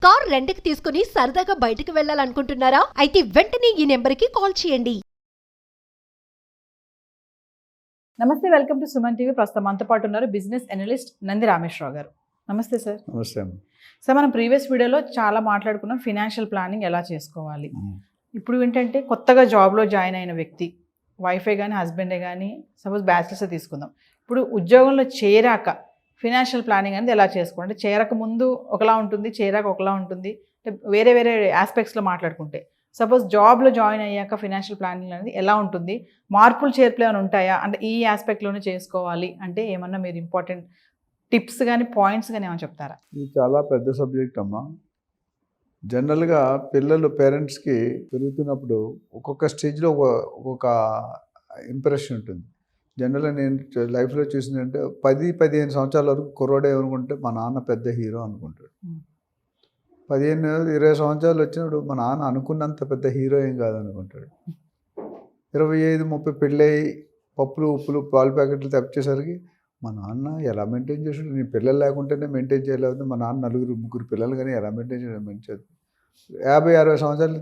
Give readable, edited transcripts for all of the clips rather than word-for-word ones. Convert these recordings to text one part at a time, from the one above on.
Car రెంట్‌కి తీసుకుని సరదాగా బయటకు వెళ్ళాలనుకుంటున్నారా? అయితే వెంటనే ఈ నెంబర్‌కి కాల్ చేయండి. నమస్తే, వెల్కమ్ టు సుమన్ టీవీ. ప్రస్తుతం మనతో పాటు ఉన్నారు బిజినెస్ అనలిస్ట్ నంది రామేశ్వరరావు గారు. నమస్తే సార్. నమస్తే అమ్మ. సార్, మనం ప్రీవియస్ వీడియోలో చాలా మాట్లాడుకున్నాం ఫినాన్షియల్ ప్లానింగ్ ఎలా చేసుకోవాలి. ఇప్పుడు ఏంటంటే కొత్తగా జాబ్లో జాయిన్ అయిన వ్యక్తి, వైఫే కానీ హస్బెండే కానీ, సపోజ్ బ్యాచిలర్స్ తీసుకుందాం. ఇప్పుడు ఉద్యోగంలో చేరాక ఫినాన్షియల్ ప్లానింగ్ అనేది ఎలా చేసుకోవాలి? అంటే చేరక ముందు ఒకలా ఉంటుంది, చేరాక ఒకలా ఉంటుంది, వేరే వేరే ఆస్పెక్ట్స్లో మాట్లాడుకుంటే. సపోజ్ జాబ్లో జాయిన్ అయ్యాక ఫినాన్షియల్ ప్లానింగ్ అనేది ఎలా ఉంటుంది? మార్పులు చేర్పులు ఏమైనా ఉంటాయా? అంటే ఈ ఆస్పెక్ట్లోనే చేసుకోవాలి అంటే ఏమన్నా మీరు ఇంపార్టెంట్ టిప్స్ కానీ పాయింట్స్ కానీ ఏమైనా చెప్తారా? ఇది చాలా పెద్ద సబ్జెక్ట్ అమ్మా. జనరల్గా పిల్లలు పేరెంట్స్కి పెరుగుతున్నప్పుడు ఒక్కొక్క స్టేజ్లో ఒక్కొక్క ఇంప్రెషన్ ఉంటుంది. జనరల్గా నేను లైఫ్లో చూసిందంటే 10-15 సంవత్సరాల వరకు కుర్రోడే ఏమనుకుంటే మా నాన్న పెద్ద హీరో అనుకుంటాడు. 15-20 సంవత్సరాలు వచ్చినప్పుడు మా నాన్న అనుకున్నంత పెద్ద హీరో ఏం కాదనుకుంటాడు. 25-30 పెళ్ళయి పప్పులు ఉప్పులు పాలు ప్యాకెట్లు తెప్పించేసరికి మా నాన్న ఎలా మెయింటైన్ చేసాడు, నేను పిల్లలు లేకుంటేనే మెయింటైన్ చేయలేకపోతే మా నాన్న 4-3 పిల్లలు కానీ ఎలా మెయింటైన్ చేయడం మంచిది. 50-60 సంవత్సరాలు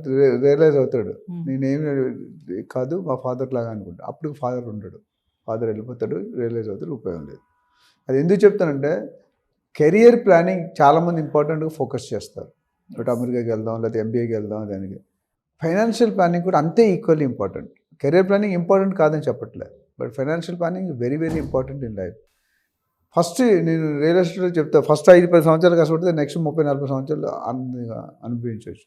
రియలైజ్ అవుతాడు నేనేమి కాదు మా ఫాదర్ లాగా అనుకుంటా. అప్పుడు ఫాదర్ ఉంటాడు, ఫాదర్ వెళ్ళిపోతాడు, రియలైజ్ అవుతాడు, ఉపయోగం లేదు. అది ఎందుకు చెప్తానంటే కెరియర్ ప్లానింగ్ చాలామంది ఇంపార్టెంట్గా ఫోకస్ చేస్తారు. ఒకటి అమెరికాకి వెళ్దాం, లేకపోతే ఎంబీఏకి వెళ్దాం. దానికి ఫైనాన్షియల్ ప్లానింగ్ కూడా అంతే equally important. Career planning important కాదని చెప్పట్లేదు, but financial planning very very important in life. First నేను రియల్ ఎస్టేట్లో చెప్తా, ఫస్ట్ 5-10 సంవత్సరాలు కష్టపడితే నెక్స్ట్ 30-40 సంవత్సరాలు అనుభవించవచ్చు.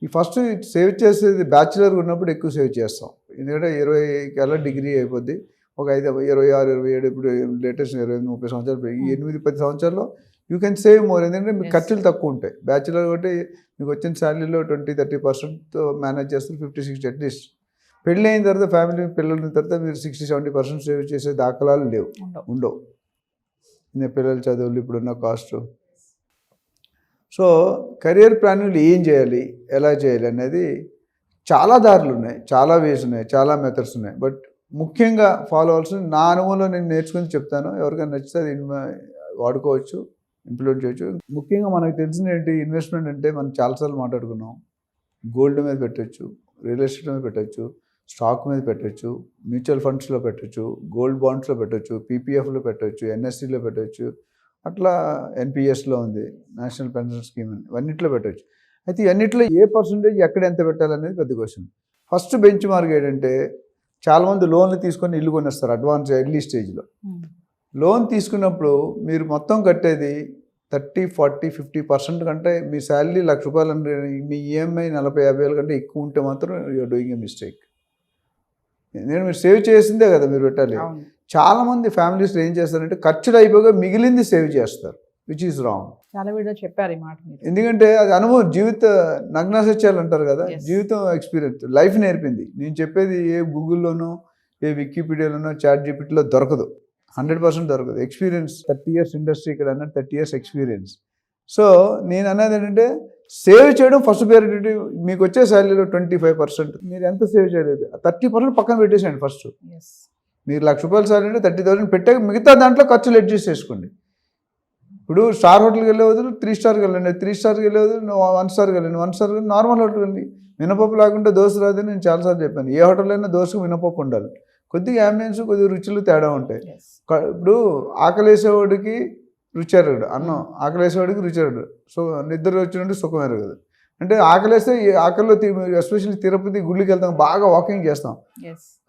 ఈ ఫస్ట్ సేవ్ చేసేది బ్యాచులర్ ఉన్నప్పుడు ఎక్కువ సేవ్ చేస్తాం. ఎందుకంటే 20 కల్లా డిగ్రీ అయిపోద్ది. ఒక 26-27 ఇప్పుడు లేటెస్ట్ 25-30 సంవత్సరాలు, ఈ 8-10 సంవత్సరాల్లో యూ కెన్ సేవ్ మోర్. ఎందుకంటే మీకు ఖర్చులు తక్కువ ఉంటాయి. బ్యాచులర్ కాబట్టి మీకు వచ్చిన శాలరీలో 20-30% మేనేజ్ చేస్తారు, 50-60 అట్లీస్ట్. పెళ్ళి అయిన తర్వాత ఫ్యామిలీ పిల్లల తర్వాత మీరు 60-70% సేవ్ చేసే దాఖలాలు లేవు, ఉండవు. నేను పిల్లల చదువులు ఇప్పుడున్న కాస్ట్. సో కెరియర్ ప్లానింగ్లు ఏం చేయాలి, ఎలా చేయాలి అనేది చాలా దారులు ఉన్నాయి, చాలా వేస్ ఉన్నాయి, చాలా మెథడ్స్ ఉన్నాయి. బట్ ముఖ్యంగా ఫాలో అవ్వాల్సిన నా అనుభవంలో నేను నేర్చుకుని చెప్తాను. ఎవరికైనా నచ్చితే అది వాడుకోవచ్చు, ఇంప్లిమెంట్ చేయొచ్చు. ముఖ్యంగా మనకు తెలిసిన ఏంటి, ఇన్వెస్ట్మెంట్ అంటే మనం చాలాసార్లు మాట్లాడుకున్నాం. గోల్డ్ మీద పెట్టచ్చు, రియల్ ఎస్టేట్ మీద పెట్టచ్చు, స్టాక్ మీద పెట్టచ్చు, మ్యూచువల్ ఫండ్స్లో పెట్టచ్చు, గోల్డ్ బాండ్స్లో పెట్టచ్చు, పీపీఎఫ్లో పెట్టచ్చు, ఎన్ఎస్సీలో పెట్టచ్చు, అట్లా ఎన్పిఎస్లో ఉంది, నేషనల్ పెన్షన్ స్కీమ్ అని, ఇవన్నిట్లో పెట్టచ్చు. అయితే ఇవన్నిట్లో ఏ పర్సంటేజ్ ఎక్కడ ఎంత పెట్టాలనేది పెద్ద క్వశ్చన్. ఫస్ట్ బెంచ్ మార్క్ ఏంటంటే చాలామంది లోన్లు తీసుకొని ఇల్లు కొనేస్తారు అడ్వాన్స్ ఎర్లీ స్టేజ్లో. లోన్ తీసుకున్నప్పుడు మీరు మొత్తం కట్టేది 30-40-50% కంటే మీ శాలరీ ₹1,00,000 అంటే మీ ఈఎంఐ 40-50 వేల కంటే ఎక్కువ ఉంటే మాత్రం యూఆర్ డూయింగ్ ఏ మిస్టేక్. నేను మీరు సేవ్ చేసిందే కదా మీరు పెట్టాలి. చాలామంది ఫ్యామిలీస్లో ఏం చేస్తారంటే ఖర్చులు అయిపోగా మిగిలింది సేవ్ చేస్తారు, విచ్ ఈజ్ రాంగ్. చాలా వీడియో చెప్పారు ఈ మాట. ఎందుకంటే అది అనుభవం, జీవిత నగ్న సత్యాలు అంటారు కదా, జీవితం ఎక్స్పీరియన్స్, లైఫ్ నేర్పింది. నేను చెప్పేది ఏ గూగుల్లోనో ఏ వికీపీడియాలోనో చాట్ జీపీటీలో దొరకదు, 100% దొరకదు. ఎక్స్పీరియన్స్, 30 years ఇండస్ట్రీ ఇక్కడ అన్నట్టు 30 years ఎక్స్పీరియన్స్. సో నేను అన్నది ఏంటంటే సేవ్ చేయడం ఫస్ట్ ప్రయారిటీ. మీకు వచ్చే శాలరీలో 25% మీరు ఎంత సేవ్ చేయలేదు, 30% పక్కన పెట్టేసేయండి. ఫస్ట్ మీరు ₹1,00,000 శాలరీ అంటే 30,000 పెట్టాక మిగతా దాంట్లో ఖర్చులు అడ్జస్ట్ చేసుకోండి. ఇప్పుడు స్టార్ హోటల్కి వెళ్ళే వదులు 3 స్టార్కి వెళ్ళండి, 3 స్టార్కి వెళ్ళే వదులు 1 స్టార్కి వెళ్ళండి, 1 స్టార్ నార్మల్ హోటల్కి వెళ్ళండి. మినపప్పు లేకుంటే దోశ రాదని నేను చాలాసార్లు చెప్పాను. ఏ హోటల్ అయినా దోశకు మినపప్పు ఉండాలి. కొద్దిగా అంబియన్స్, కొద్దిగా రుచులు తేడా ఉంటాయి. ఇప్పుడు ఆకలేసేవాడికి రుచి ఎరగడు, అన్నం ఆకలేసేవాడికి రుచి ఎరగడు. సో నిద్ర వచ్చినట్టు సుఖం ఎరగదు. అంటే ఆకలేస్తే ఆకలిలో ఎస్పెషల్లీ తిరుపతి గుళ్ళకి వెళ్తాం, బాగా వాకింగ్ చేస్తాం.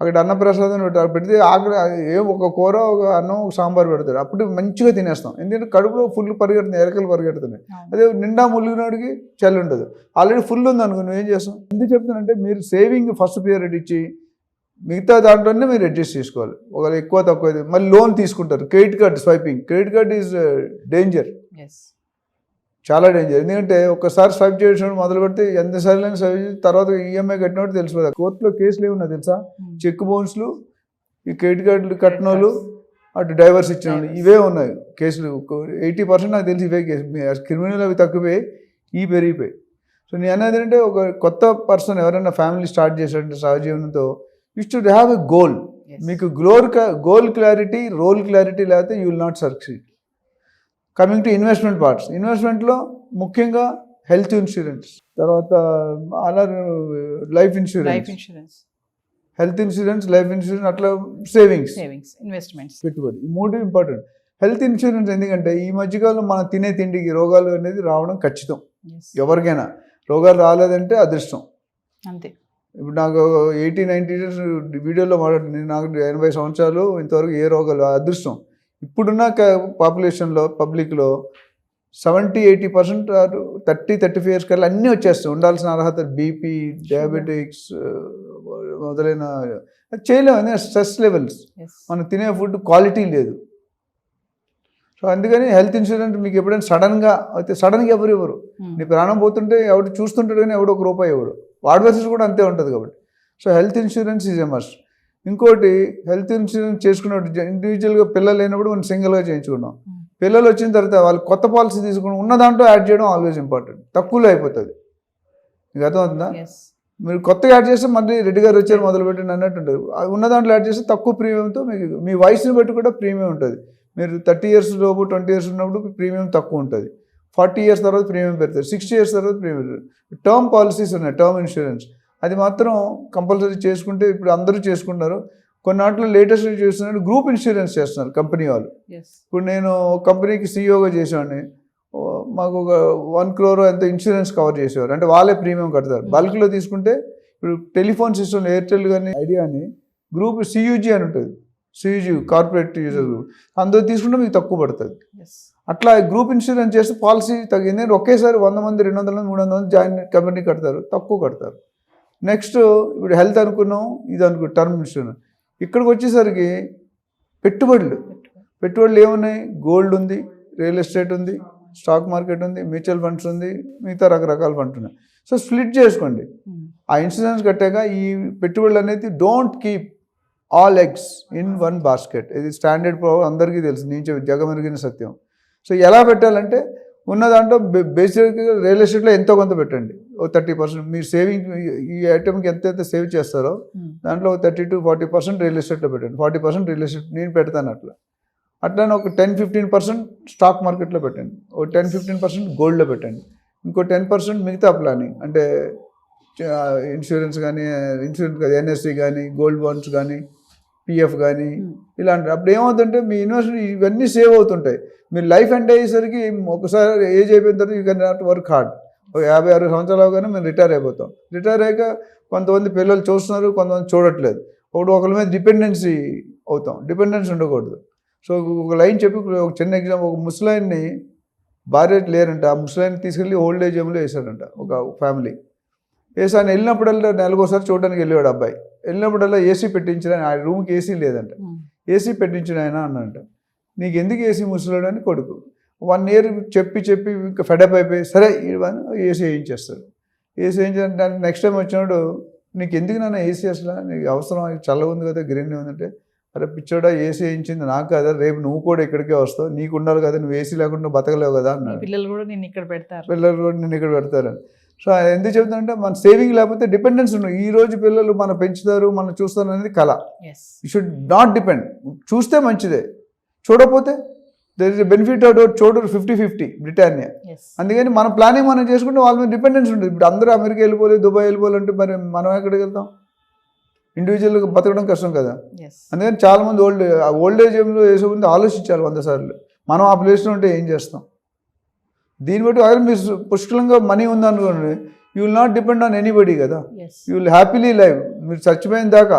అక్కడ అన్నప్రసాదం పెడితే ఆకలి ఏం ఒక కూర, ఒక అన్నం, ఒక సాంబార్ పెడతాడు, అప్పుడు మంచిగా తినేస్తాం. ఎందుకంటే కడుపులో ఫుల్ పరిగెడుతుంది, ఎరకలు పరిగెడుతున్నాయి. అదే నిండా ములిగినోడికి చలి ఉండదు. ఆల్రెడీ ఫుల్ ఉంది అనుకో, నువ్వు ఏం చేస్తాం. ఎందుకు చెప్తానంటే మీరు సేవింగ్ ఫస్ట్ ప్రియారిటీ ఇచ్చి మిగతా దాంట్లోనే మీరు అడ్జస్ట్ చేసుకోవాలి. ఒకవేళ ఎక్కువ తక్కువ మళ్ళీ లోన్ తీసుకుంటారు. Credit card swiping, credit card is danger, చాలా డేంజర్. ఎందుకంటే ఒకసారి స్వైప్ చేయడం మొదలు పెడితే ఎంతసార్లు స్వైప్ చేసి తర్వాత ఈఎంఐ కట్టినట్టు తెలిసిపోతుంది. కోర్టులో కేసులు ఏమున్నా తెలుసా, చెక్ బౌన్స్లు, ఈ క్రెడిట్ కార్డులు కట్టిన వాళ్ళు, అటు డైవర్స్ ఇచ్చిన వాళ్ళు, ఇవే ఉన్నాయి కేసులు. 80% నాకు తెలిసి ఇవే కేసు. క్రిమినల్ అవి తక్కువే, ఈ పెరిగిపోయి. సో నేను అనేది ఏంటంటే ఒక కొత్త పర్సన్ ఎవరైనా ఫ్యామిలీ స్టార్ట్ చేశారంటే సహజీవనంతో you should have a goal. మీకు గోల్ క్లారిటీ, రోల్ క్లారిటీ లేకపోతే you will not succeed. Coming to investment parts, ఇన్వెస్ట్మెంట్లో ముఖ్యంగా హెల్త్ ఇన్సూరెన్స్, తర్వాత other life life insurance, insurance, health insurance, life insurance, అట్లా savings, investments. పెట్టుబడి. ఈ 3 ఇంపార్టెంట్. హెల్త్ ఇన్సూరెన్స్ ఎందుకంటే ఈ మధ్యకాలంలో మనం తినే తిండికి రోగాలు అనేది రావడం ఖచ్చితం. ఎవరికైనా రోగాలు రాలేదంటే అదృష్టం. అంతే. ఇప్పుడు నాకు 80-90 ఇయర్స్ వీడియోలో మాట్లాడుతుంది, నాకు 80 సంవత్సరాలు ఇంతవరకు ఏ రోగాలు, అదృష్టం. ఇప్పుడున్న పాపులేషన్లో పబ్లిక్లో 70-80% 30-35 ఇయర్స్ కల్లా అన్నీ వచ్చేస్తాయి. ఉండాల్సిన అర్హత బీపీ, డయాబెటిక్స్ మొదలైన చేయలేము. స్ట్రెస్ లెవెల్స్, మనం తినే ఫుడ్ క్వాలిటీ లేదు. సో అందుకని హెల్త్ ఇన్సూరెన్స్ మీకు ఎప్పుడైనా సడన్గా అయితే సడన్గా ఎవరు నీ ప్రాణం పోతుంటే ఎవడు చూస్తుంటాడు కానీ ఎవడో 1 రూపాయి ఎవడు, వాడి బస్సెస్ కూడా అంతే ఉంటుంది కాబట్టి. So health insurance is a must. ఇంకోటి హెల్త్ ఇన్సూరెన్స్ చేసుకున్నప్పుడు ఇండివిజువల్గా పిల్లలు లేనప్పుడు మనం సింగిల్గా చేయించుకున్నాం. పిల్లలు వచ్చిన తర్వాత వాళ్ళు కొత్త పాలసీ తీసుకుని ఉన్న దాంట్లో యాడ్ చేయడం ఆల్వేస్ ఇంపార్టెంట్. తక్కువలో అయిపోతుంది. మీకు అర్థమవుతుందా? మీరు కొత్తగా యాడ్ చేస్తే మళ్ళీ రెడ్డి గారు వచ్చారు మొదలుపెట్టండి అన్నట్టు ఉంటుంది. ఉన్న దాంట్లో యాడ్ చేస్తే తక్కువ ప్రీమియంతో మీకు మీ వయసుని బట్టి కూడా ప్రీమియం ఉంటుంది. మీరు 30 ఇయర్స్ లోపు 20 ఇయర్స్ ఉన్నప్పుడు ప్రీమియం తక్కువ ఉంటుంది. 40 ఇయర్స్ తర్వాత ప్రీమియం పెడతారు. 60 ఇయర్స్ తర్వాత ప్రీమియం. టర్మ్ పాలసీస్ ఉన్నాయి, టర్మ్ ఇన్సూరెన్స్, అది మాత్రం కంపల్సరీ చేసుకుంటే ఇప్పుడు అందరూ చేసుకుంటారు. కొన్నాట్లో లేటెస్ట్ చేస్తున్నారు గ్రూప్ ఇన్సూరెన్స్ చేస్తున్నారు కంపెనీ వాళ్ళు. ఇప్పుడు నేను కంపెనీకి సీఈఓగా చేసేవాడిని, మాకు ఒక 1 crore ఎంత ఇన్సూరెన్స్ కవర్ చేసేవారు. అంటే వాళ్ళే ప్రీమియం కడతారు. బల్క్లో తీసుకుంటే ఇప్పుడు టెలిఫోన్ సిస్టమ్ ఎయిర్టెల్ కానీ ఐడియా అని గ్రూప్ సియూజీ అని ఉంటుంది, సియూజీ కార్పొరేట్ యూజర్ గ్రూప్, అందులో తీసుకుంటే మీకు తక్కువ పడుతుంది. అట్లా గ్రూప్ ఇన్సూరెన్స్ చేస్తే పాలసీ తగ్గింది. ఒకేసారి 100 మంది 200 మంది 300 మంది జాయిన్ కంపెనీ కడతారు, తక్కువ కడతారు. నెక్స్ట్ ఇప్పుడు హెల్త్ అనుకున్నాం, ఇది అనుకున్నాం టర్మ్ ఇన్సూరెన్స్. ఇక్కడికి వచ్చేసరికి పెట్టుబడులు ఏమున్నాయి? గోల్డ్ ఉంది, రియల్ ఎస్టేట్ ఉంది, స్టాక్ మార్కెట్ ఉంది, మ్యూచువల్ ఫండ్స్ ఉంది, మిగతా రకరకాల ఫండ్స్ ఉన్నాయి. సో స్ప్లిట్ చేసుకోండి. ఆ ఇన్సూరెన్స్ కట్టాక ఈ పెట్టుబడులు అనేది don't keep all eggs in 1 basket. ఇది స్టాండర్డ్ అందరికీ తెలుసు, నేను జగమెరిగిన సత్యం. సో ఎలా పెట్టాలంటే ఉన్న దాంట్లో బేసిక్గా రియల్ ఎస్టేట్లో ఎంతో కొంత పెట్టండి. ఓ 30% మీరు సేవింగ్ ఈ ఐటమ్కి ఎంతైతే సేవ్ చేస్తారో దాంట్లో 30-40% రియల్ ఎస్టేట్లో పెట్టండి. 40% రియల్ ఎస్టేట్ నేను పెడతాను. అట్లానే ఒక 10-15% స్టాక్ మార్కెట్లో పెట్టండి. ఓ 10-15% గోల్డ్లో పెట్టండి. ఇంకో 10% మిగతా ప్లానింగ్ అంటే ఇన్సూరెన్స్ కానీ ఎన్ఎస్సి కానీ గోల్డ్ బాండ్స్ కానీ పిఎఫ్ కానీ ఇలాంటి. అప్పుడు ఏమవుతుందంటే మీ ఇన్వెస్ట్మెంట్ ఇవన్నీ సేవ్ అవుతుంటాయి. మీరు లైఫ్ ఎండ్ అయ్యేసరికి ఒకసారి ఏజ్ అయిపోయిన తర్వాత you can not work hard. ఒక 50-60 సంవత్సరాలు అవగానే మేము రిటైర్ అయిపోతాం. రిటైర్ అయ్యాక కొంతమంది పిల్లలు చూస్తున్నారు, కొంతమంది చూడట్లేదు. ఒకరి మీద డిపెండెన్సీ అవుతాం. డిపెండెన్సీ ఉండకూడదు. సో ఒక లైన్ చెప్పి ఒక చిన్న ఎగ్జాంపుల్, ఒక ముసలాయిన్ని భార్య లేరంట, ఆ ముసలాయిన్ని తీసుకెళ్ళి ఓల్డ్ ఏజ్ హోమ్లో వేశారంట ఒక ఫ్యామిలీ. ఆయన వెళ్ళినప్పుడల్లా నెలకోసారి చూడడానికి వెళ్ళేవాడు అబ్బాయి. వెళ్ళినప్పుడల్లా ఏసీ పెట్టించిన ఆ రూమ్కి ఏసీ లేదంట. ఏసీ పెట్టించిన ఆయన అన్నంట, నీకు ఎందుకు ఏసీ ముసలాడు అని కొడుకు 1 year చెప్పి ఇంకా ఫెడప్ అయిపోయి సరే ఏసీ వేయించేస్తాడు. ఏసీ వేయించడానికి నెక్స్ట్ టైం వచ్చినాడు, నీకు ఎందుకు నాన్న ఏసీ అసలు, నీకు అవసరం, చల్లగా ఉంది కదా గ్రీన్ ఉందంటే, అరే పిచ్చోడా ఏసీ వేయించింది నాకు కదా, రేపు నువ్వు కూడా ఇక్కడికే వస్తావు, నీకు ఉండాలి కదా, నువ్వు ఏసీ లేకుండా బతకలేవు కదా అన్నాడు. పిల్లలు కూడా నేను ఇక్కడ పెడతారు. సో ఎందుకు చెప్తానంటే మన సేవింగ్ లేకపోతే డిపెండెన్స్ ఉండదు. ఈ రోజు పిల్లలు మనం పెంచుతారు, మనం చూస్తారు అనేది కళ. You should not depend. చూస్తే మంచిదే, చూడకపోతే దర్ ఇస్ బెనిఫిట్ అవుట్ చూడరు 50-50 బ్రిటానియా. అందుకని మన ప్లానింగ్ మనం చేసుకుంటే వాళ్ళ మీద డిపెండెన్స్ ఉంటుంది. ఇప్పుడు అందరూ అమెరికా వెళ్ళిపోలేదు, దుబాయ్ వెళ్ళిపోవాలంటే మరి మనం ఎక్కడికి వెళ్తాం? ఇండివిజువల్గా బతకడం కష్టం కదా. అందుకని చాలామంది ఓల్డ్ ఏజ్ ఏజ్లో వేసే ముందు ఆలోచించాలి 100 సార్లు. మనం ఆ ప్లేస్లో ఉంటే ఏం చేస్తాం? దీన్ని బట్టి అక్కడ మీరు పుష్కలంగా మనీ ఉందనుకోండి, you will not depend on anybody కదా. You will happily live. మీరు చచ్చిపోయిన దాకా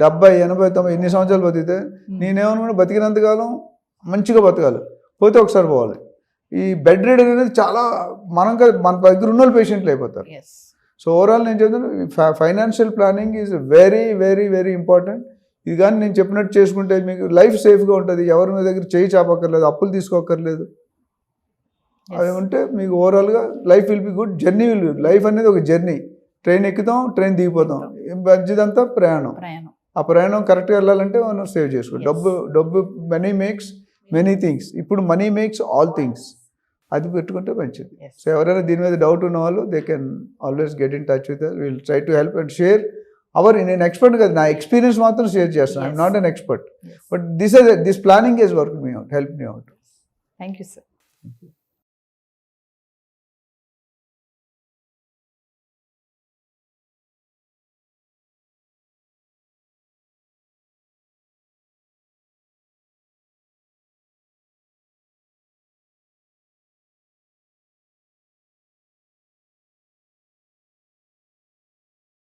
70, 80, 90 ఎన్ని సంవత్సరాలు బతికితే నేనేమనుకున్నా బతికినంతకాలం మంచిగా బతకాలి, పోతే ఒకసారి పోవాలి. ఈ బెడ్ రీడ్ అనేది చాలా మన దగ్గర ఉన్న పేషెంట్లు అయిపోతారు. సో ఓవరాల్ నేను చెప్తాను, financial planning is very very very important. ఇది కానీ నేను చెప్పినట్టు చేసుకుంటే మీకు లైఫ్ సేఫ్గా ఉంటుంది. ఎవరి మీ దగ్గర చేయి చాపక్కర్లేదు, అప్పులు తీసుకోక్కర్లేదు. అది ఉంటే మీకు ఓవరాల్గా life will be good. Journey will be, life అనేది ఒక జర్నీ. ట్రైన్ ఎక్కుతాం, ట్రైన్ దిగిపోతాం, మంచిదంతా ప్రయాణం. ఆ ప్రయాణం కరెక్ట్గా వెళ్ళాలంటే మనం సేవ్ చేసుకోవాలి. డబ్బు మనీ మేక్స్ మెనీ థింగ్స్. ఇప్పుడు మనీ మేక్స్ ఆల్ థింగ్స్. అది పెట్టుకుంటే మంచిది. సో ఎవరైనా దీని మీద డౌట్ ఉన్న వాళ్ళు they can always get in touch with us. Will try to help and share our. నేను ఎక్స్పర్ట్ కదా, నా ఎక్స్పీరియన్స్ మాత్రం షేర్ చేస్తాను. I'm not an expert, but this planning is work me out, help me out. Thank you sir.